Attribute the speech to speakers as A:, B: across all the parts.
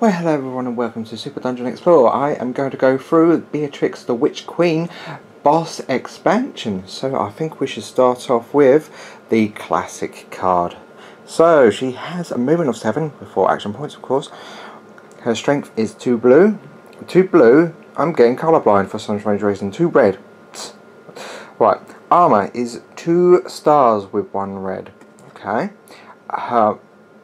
A: Well, hello everyone and welcome to Super Dungeon Explorer. I am going to go through Beatrix the Witch Queen boss expansion. So I think we should start off with the classic card. So she has a movement of 7 with 4 action points, of course. Her strength is 2 blue. 2 blue, I'm getting colourblind for some strange reason. 2 red. Right, armour is 2 stars with 1 red. Okay. Her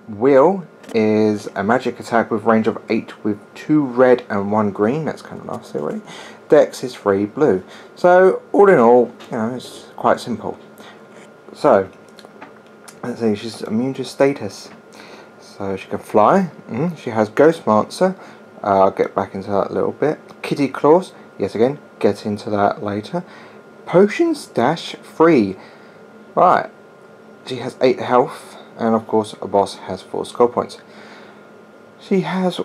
A: wheel is a magic attack with range of 8 with 2 red and 1 green. That's kind of nasty already. Dex is 3 blue. So all in all, it's quite simple. So let's see, she's immune to status. So she can fly. She has Ghost Mancer. I'll get back into that a little bit. Kitty Claws. Yes, again, get into that later. Potion Stash 3. Right. She has 8 health. And of course a boss has 4 skill points. She has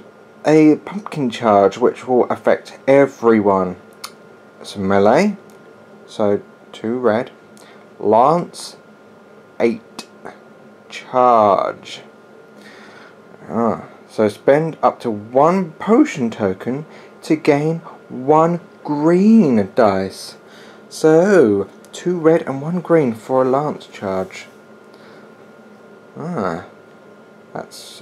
A: a pumpkin charge which will affect everyone. It's melee, so 2 red. Lance, 8. Charge. So spend up to 1 potion token to gain 1 green dice. So 2 red and 1 green for a lance charge. That's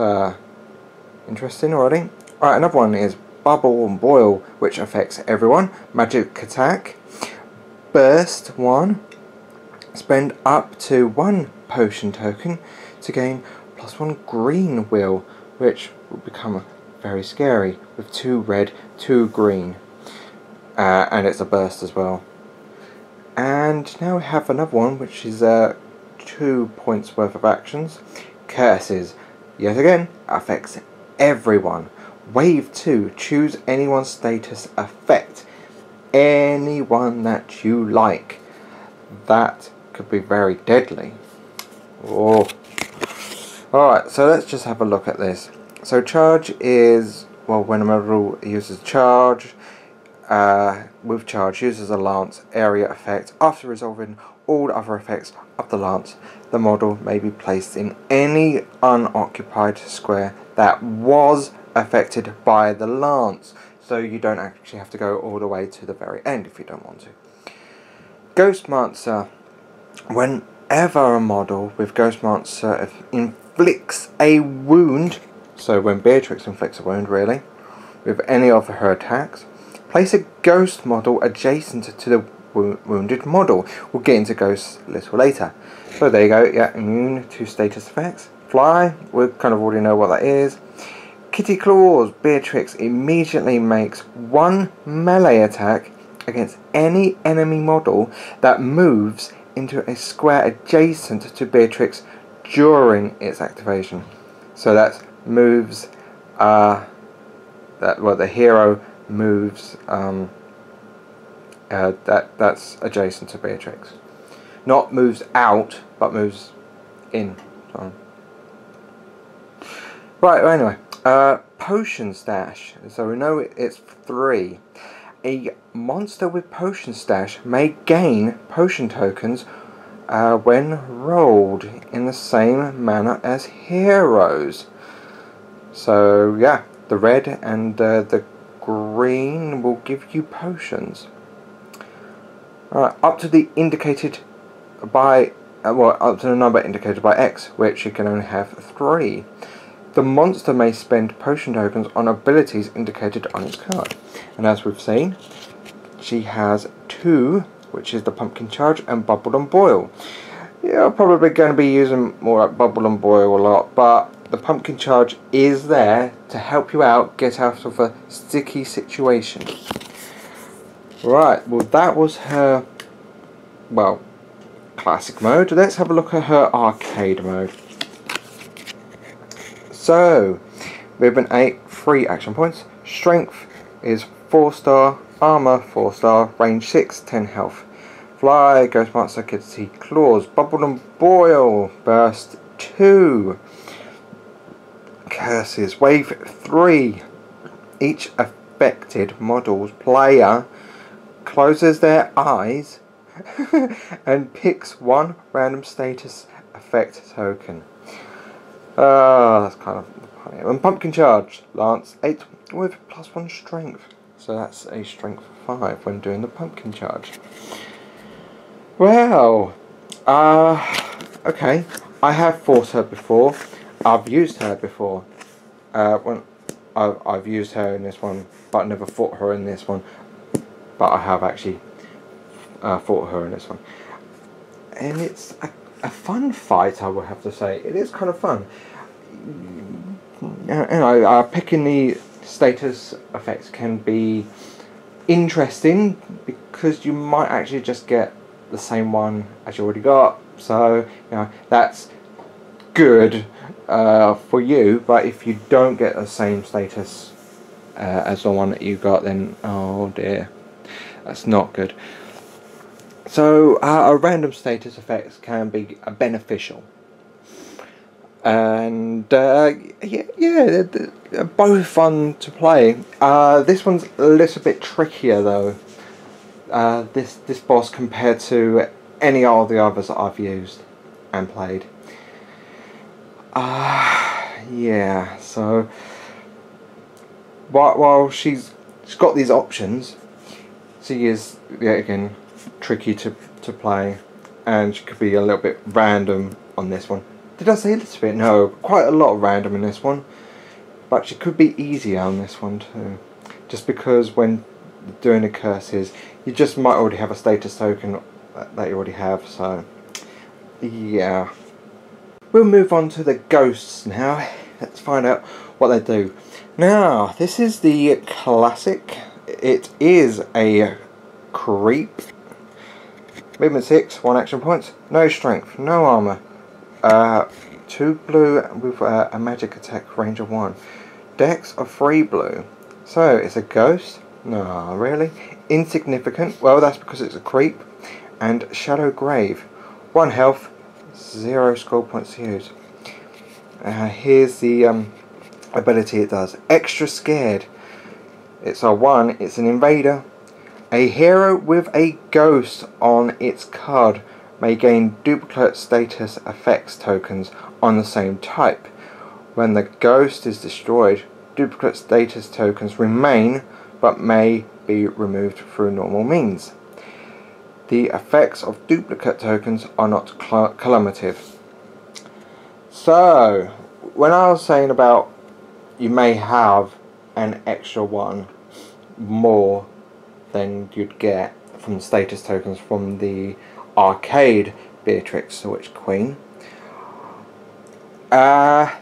A: interesting already. Right, another one is Bubble and Boil, which affects everyone. Magic attack. Burst 1. Spend up to 1 potion token to gain +1 green wheel, which will become very scary with 2 red, 2 green. And it's a burst as well. And now we have another one, which is 2 points worth of actions. Curses, yet again, affects everyone. Wave 2, choose anyone's status effect. Anyone that you like. That could be very deadly. Oh. Alright, so let's just have a look at this. So charge is, well, when a model uses charge, with charge uses a lance area effect. After resolving all other effects of the lance, the model may be placed in any unoccupied square that was affected by the lance. So you don't actually have to go all the way to the very end if you don't want to. Ghost Mancer. Whenever a model with Ghost Mancer inflicts a wound, so when Beatrix inflicts a wound really, with any of her attacks, place a ghost model adjacent to the wounded model. We'll get into ghosts a little later. So there you go, yeah, immune to status effects. Fly, we kind of already know what that is. Kitty Claws, Beatrix immediately makes 1 melee attack against any enemy model that moves into a square adjacent to Beatrix during its activation. So that moves, the hero moves, that's adjacent to Beatrix. Not moves out, but moves in. Right, anyway. Potion Stash. So we know it's 3. A monster with Potion Stash may gain potion tokens when rolled in the same manner as heroes. So yeah, the red and the green will give you potions. Up to the indicated by up to the number indicated by X, which you can only have 3. The monster may spend potion tokens on abilities indicated on its card. And as we've seen, she has 2, which is the Pumpkin Charge and Bubble and Boil. You're probably going to be using more like Bubble and Boil a lot, but the Pumpkin Charge is there to help you out, get out of a sticky situation. Right, well that was her, classic mode. Let's have a look at her arcade mode. So, movement 8, 3 action points. Strength is 4 star, armor 4 star, range 6, 10 health. Fly, Ghost Mancer, Kitty Claws, Bubble and Boil, burst 2. Curses, wave 3. Each affected model's player closes their eyes and picks 1 random status effect token. That's kind of the And Pumpkin Charge, Lance 8 with +1 strength. So that's a strength 5 when doing the Pumpkin Charge. Well, okay. I have fought her before. I've used her before. When I've used her in this one, but never fought her in this one. But I have actually fought her in this one. And it's a fun fight, I would have to say. It is kind of fun. You know, picking the status effects can be interesting because you might actually just get the same one as you already got. So, you know, that's good for you. But if you don't get the same status as the one that you got, then oh dear, that's not good. So random status effects can be beneficial, and yeah, they're both fun to play. This one's a little bit trickier though. This boss compared to any of the others that I've used and played. Yeah. So while she's got these options, she is yet again tricky to play, and she could be a little bit random on this one. Did I say a little bit? No, quite a lot of random in this one, but she could be easier on this one too, just because when doing the curses you just might already have a status token that you already have. So yeah, we'll move on to the ghosts now. Let's find out what they do. Now this is the classic. It is a creep. Movement 6, 1 action points, no strength, no armor, 2 blue with a magic attack range of 1, dex of 3 blue. So it's a ghost? No, really? Insignificant? Well, that's because it's a creep. And Shadow Grave, 1 health, 0 score points to use. Here's the ability it does. Extra Scared. It's a 1, it's an invader. A hero with a ghost on its card may gain duplicate status effects tokens on the same type. When the ghost is destroyed, duplicate status tokens remain but may be removed through normal means. The effects of duplicate tokens are not cumulative. So, when I was saying about you may have an extra one more than you'd get from the status tokens from the arcade Beatrix, the Witch Queen. Yet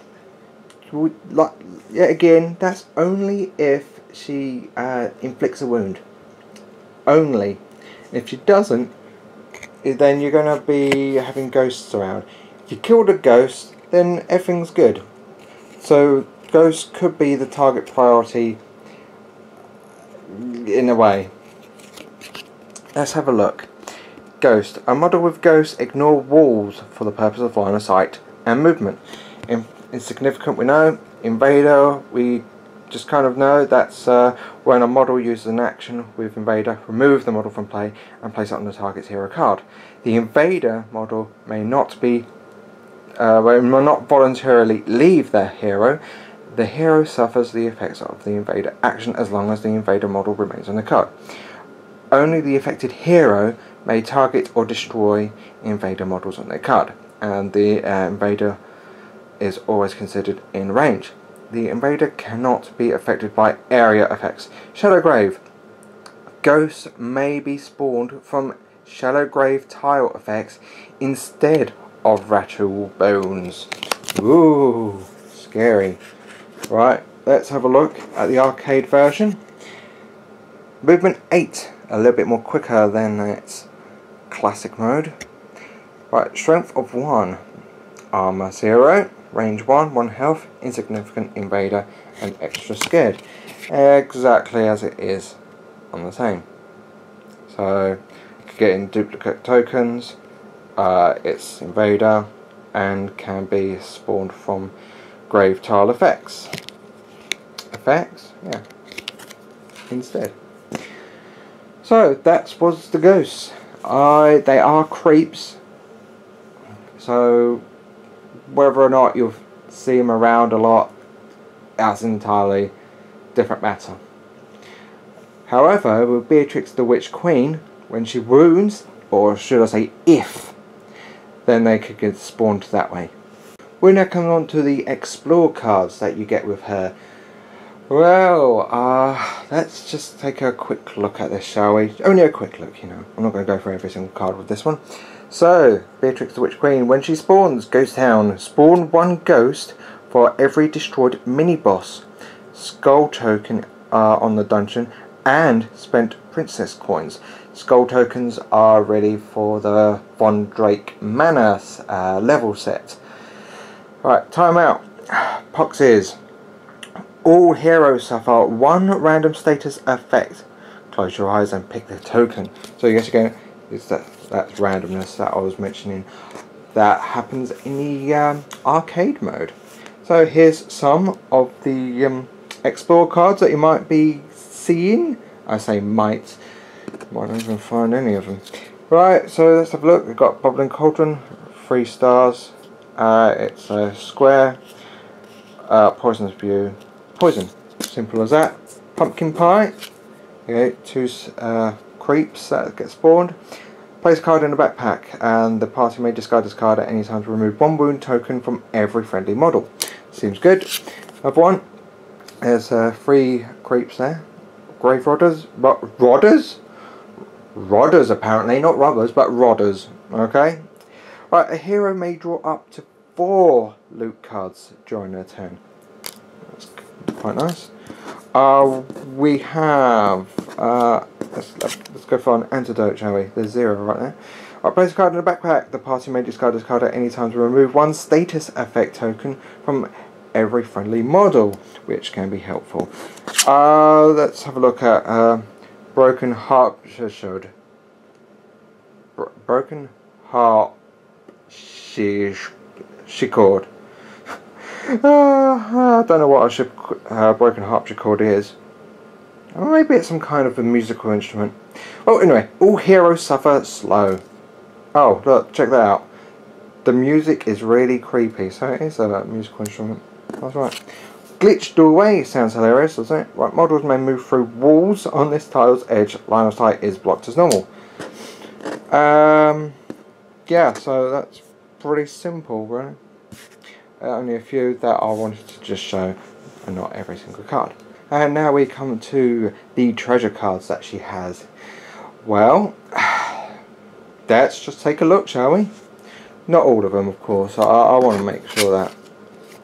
A: again, that's only if she inflicts a wound. Only. If she doesn't, then you're going to be having ghosts around. If you kill the ghost, then everything's good. So ghosts could be the target priority in a way. Let's have a look. Ghost. A model with ghosts ignore walls for the purpose of line of sight and movement. Insignificant, we know. Invader, we just kind of know. That's when a model uses an action with Invader, remove the model from play and place it on the target's hero card. The Invader model may not voluntarily leave their hero. The hero suffers the effects of the Invader action as long as the Invader model remains on the card. Only the affected hero may target or destroy Invader models on their card, and the Invader is always considered in range. The Invader cannot be affected by area effects. Shadow Grave. Ghosts may be spawned from Shadow Grave tile effects instead of Rattle Bones. Ooh, scary. Right, let's have a look at the arcade version. Movement 8. A little bit more quicker than its classic mode. Right, strength of 1, armor 0, range 1, 1 health, insignificant, invader, and extra scared. Exactly as it is on the same. So, getting duplicate tokens, it's invader, and can be spawned from grave tile effects. Yeah, instead. So that was the ghosts. They are creeps. So whether or not you'll see them around a lot, that's an entirely different matter. However, with Beatrix the Witch Queen, when she wounds, or should I say if, then they could get spawned that way. We're now coming on to the Explore cards that you get with her. Well, let's just take a quick look at this, shall we? Only a quick look, you know. I'm not going to go for every single card with this one. So, Beatrix the Witch Queen, when she spawns, Ghost Town, spawn one ghost for every destroyed mini-boss. Skull token on the dungeon, and spent princess coins. Skull tokens are ready for the Von Drake Manor level set. Right, time out. Pox is, all heroes suffer one random status effect. Close your eyes and pick the token. So you guess again, it's that randomness that I was mentioning that happens in the arcade mode. So here's some of the Explore cards that you might be seeing. I say might not even find any of them. Right, so let's have a look. We've got Bubbling Cauldron, 3 stars. It's a square. Poisonous View. Poison. Simple as that. Pumpkin Pie. Okay, 2 creeps that get spawned. Place a card in the backpack, and the party may discard this card at any time to remove 1 wound token from every friendly model. Seems good. Another one. There's 3 creeps there. Grave Rodders. Rodders apparently, not robbers, but rodders. Okay. Right, a hero may draw up to 4 loot cards during their turn. That's quite nice. We have let's go for an antidote, shall we? There's 0 right there. Right, place a card in the backpack. The party may discard this card at any time to remove 1 status effect token from every friendly model, which can be helpful. Let's have a look at Broken Harpsichord. Broken Harpsichord. I don't know what a Broken Harpsichord is. Maybe it's some kind of a musical instrument. Well, anyway, all heroes suffer slow. Oh, look, check that out. The music is really creepy, so it is a musical instrument. That's right. Glitched doorway sounds hilarious, doesn't it? Right, models may move through walls on this tile's edge. Line of sight is blocked as normal. Yeah, so that's pretty simple, really. Only a few that I wanted to just show, and not every single card. And now we come to the treasure cards that she has. Well, let's just take a look, shall we? Not all of them, of course. I want to make sure that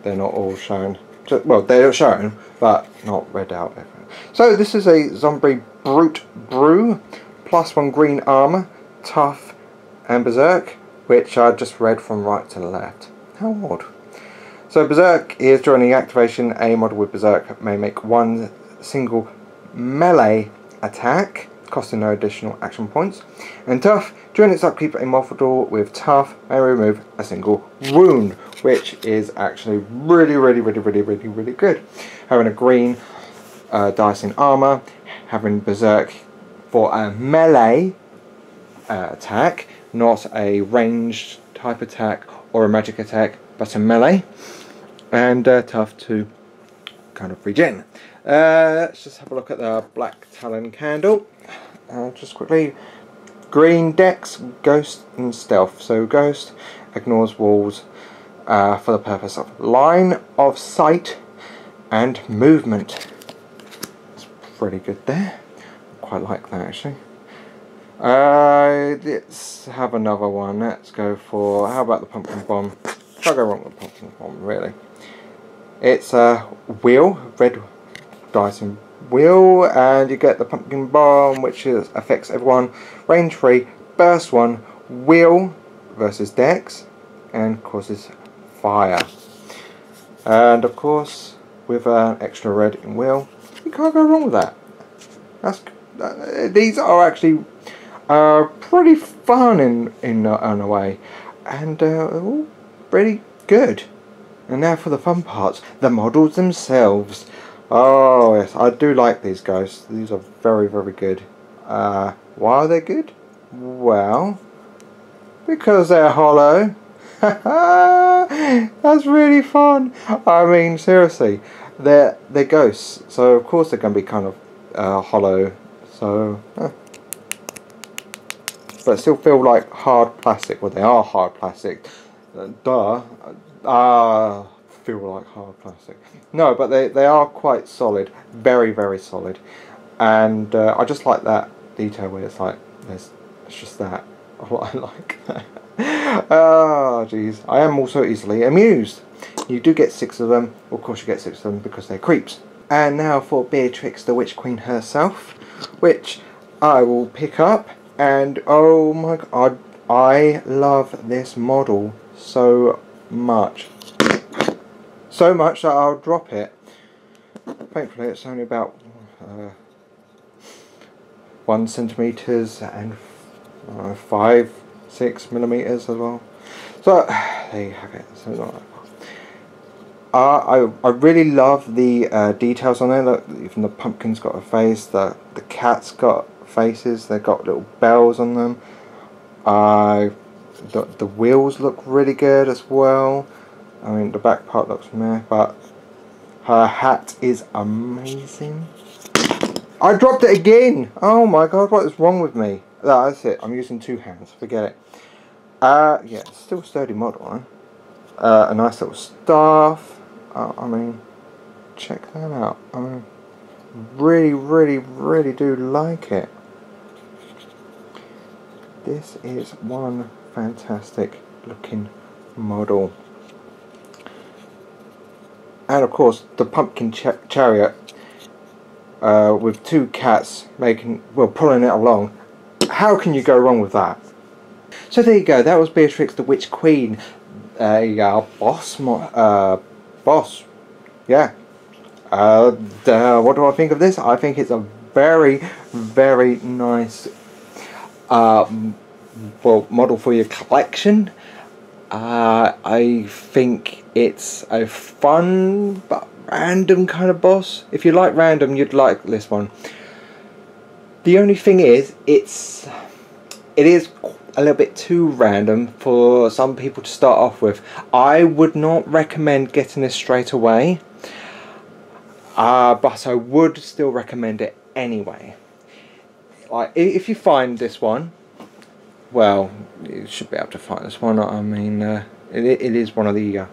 A: they're not all shown. Well, they're shown, but not read out. So this is a Zombie Brute Brew, +1 green armor, tough, and berserk, which I just read from right to left. How odd. So berserk is during the activation, a model with berserk may make 1 single melee attack, costing no additional action points. And tough, during its upkeep, a model with tough may remove a single wound, which is actually really good. Having a green dice in armor, having berserk for a melee attack, not a ranged type attack or a magic attack, but a melee, and tough to kind of regen. Let's just have a look at the Black Talon candle. Just quickly, green dex, ghost and stealth. So ghost ignores walls for the purpose of line of sight and movement. It's pretty good there. Quite like that actually. Let's have another one. Let's go for, how about the pumpkin bomb? Can't go wrong with pumpkin bomb, really. It's a wheel, red dice and wheel, and you get the pumpkin bomb, which affects everyone. Range 3, burst 1, wheel versus dex, and causes fire. And of course, with an extra red in wheel, you can't go wrong with that. These are actually pretty fun in a way, and all pretty good. And now for the fun parts, the models themselves. Oh yes, I do like these ghosts. These are very good. Why are they good? Well, because they're hollow. That's really fun. I mean, seriously, they're ghosts, so of course they're going to be kind of hollow. So, but still feel like hard plastic. Well, they are hard plastic. Duh. Feel like hard plastic. No, but they are quite solid. Very, very solid. And I just like that detail where it's like, it's just that. What I like. Oh, jeez. I am also easily amused. You do get 6 of them. Of course you get 6 of them because they're creeps. And now for Beatrix, the Witch Queen herself, which I will pick up. And oh my god, I love this model so much. So much that I'll drop it. Thankfully it's only about 1 centimeters and 5-6 millimeters as well. So there you have it. So not that far. I really love the details on there. Look, even the pumpkin's got a face. The cat's got faces. They've got little bells on them. The wheels look really good as well. I mean, the back part looks meh, but her hat is amazing. I dropped it again! Oh my god, what is wrong with me? That's it, I'm using 2 hands, forget it. Yeah, it's still a sturdy model, huh? A nice little staff. I mean, check that out. I mean, really, really, really do like it. This is one fantastic looking model. And of course, the pumpkin chariot with 2 cats pulling it along. How can you go wrong with that? So there you go. That was Beatrix, the Witch Queen. Boss. Yeah. What do I think of this? I think it's a very, very nice model for your collection. I think it's a fun but random kind of boss. If you like random, you'd like this one. The only thing is, it is a little bit too random for some people to start off with. I would not recommend getting this straight away, but I would still recommend it anyway. Like, if you find this one, well, you should be able to find this one. I mean, it is one of the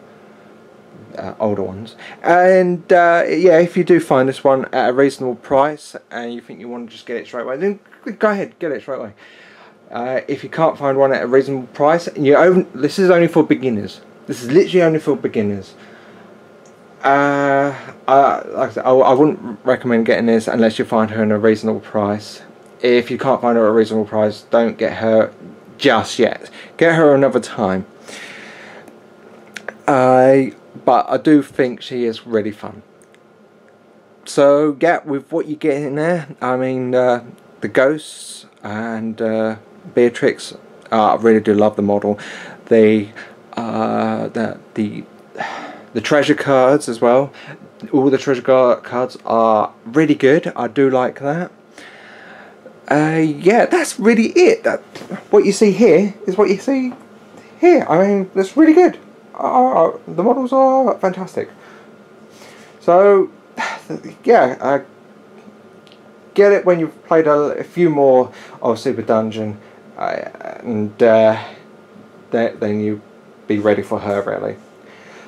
A: older ones. And yeah, if you do find this one at a reasonable price and you think you want to just get it straight away, then go ahead, get it straight away. If you can't find one at a reasonable price, this is only for beginners. This is literally only for beginners. Like I said, I wouldn't recommend getting this unless you find her at a reasonable price. If you can't find her at a reasonable price, don't get her just yet. Get her another time. But I do think she is really fun. So yeah, with what you get in there, I mean, the ghosts and Beatrix, I really do love the model. The treasure cards as well. All the treasure cards are really good. I do like that. Yeah, that's really it. What you see here is what you see here. I mean, that's really good. The models are fantastic. So, yeah, get it when you've played a few more of Super Dungeon, and then you be ready for her, really.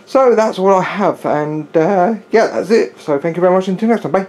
A: So that's all I have, and yeah, that's it. So thank you very much, until next time, bye.